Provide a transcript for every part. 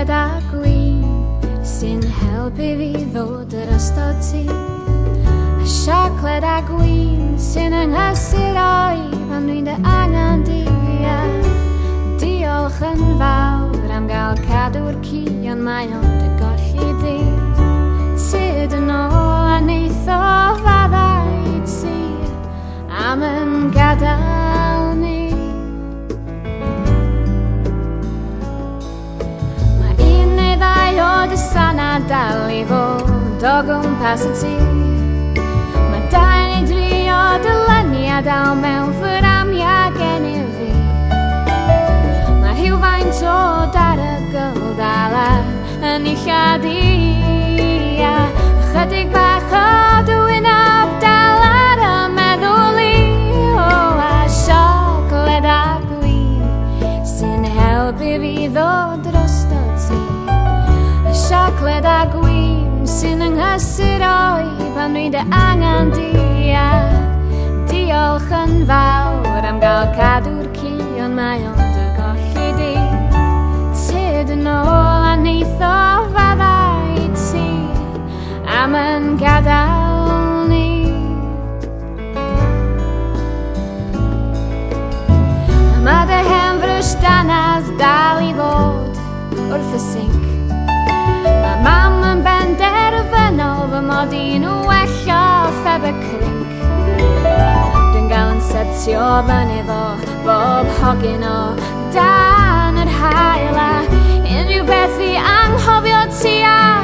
Siocled a Gwin sy'n helpu fi ddod drosto ti. Siocled a Gwin sy'n nghysuro pan dwi'n dy angen di. Diolch yn fawr am gael cadw'r ond mae o'n dy golli di. Tyrd yn ôl a neith o fadda i ti am yn gadal ni. O dy sana dal i fod o gwmpas y ti. Mae dau neu dri o dy lunia dal mewn fframia gennyf fi. Mae rhywfaint o darygl dal yn nillad i. Chydig bach o dy wyneb dal ar y meddwl i. A siocled a Gwin sy'n helpu fi ddod drosto ti. Siocled a Gwin sy'n nghysuro pan dwi'n dy angen di. Diolch yn fawr am gael cadw'r ond mae o'n dy golli di. Tyrd yn ôl a neith o fadda i ti am yn gadal ni. Mae dy hen frwys danadd dal i fod wrth y sinc. Mae mam yn benderfynol fy mod i'n well o ffeb y crinc. Dwi'n gael yn setio fyny fo bob hogyn o dan yr hael a unrhyw beth i anghofio ti a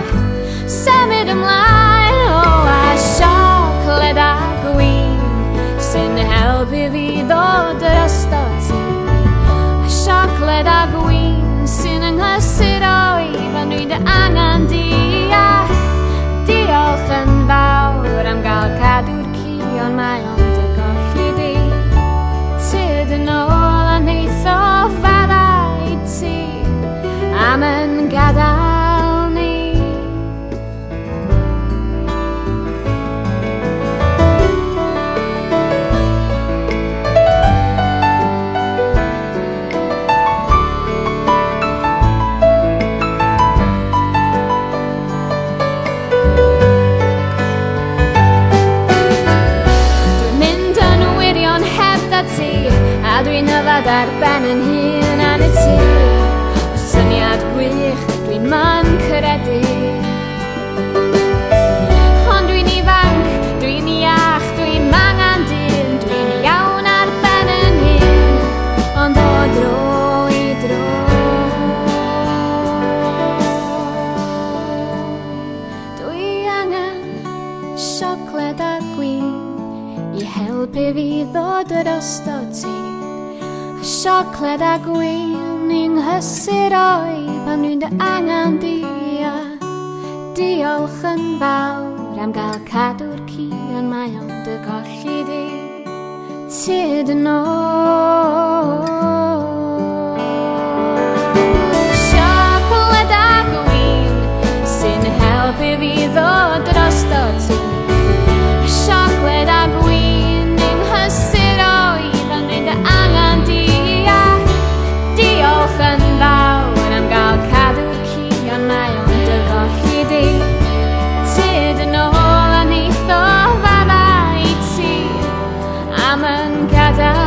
symud ymlaen. A siocled a Gwin sy'n helpu fi ddod drosto ti. Siocled a Gwin sy'n nghysuro pan dwi'n dy angen di. Diolch yn fawr am gael cadw'r ond mae o'n dy golli di. Tyrd yn ôl a neith o fadda i ti am yn gadal ni. A dwi'n yfad ar ben yn hun an y ti. O syniad gwych dwi'n man credu. Ond dwi'n ifanc, dwi'n iach, dwi'n angen dyn. Dwi'n iawn ar ben yn hun, ond o dro i dro. Dwi angen siocled a Gwin i helpu fi ddod drosto ti. Siocled a Gwin i'n nghysuro pan dwi'n dy angen di. Diolch yn fawr am gael cadw'r ond mae o'n dy golli di. Tyrd yn ôl. Siocled a Gwin sy'n helpu fi ddod drosto ti. Siocled a Gwin i'n nghysuro pan dwi'n dy angen di. Diolch yn fawr am gael cadw'r ond mae o'n dy golli di. Tyrd yn ôl a neith o fadda i ti am yn gadal.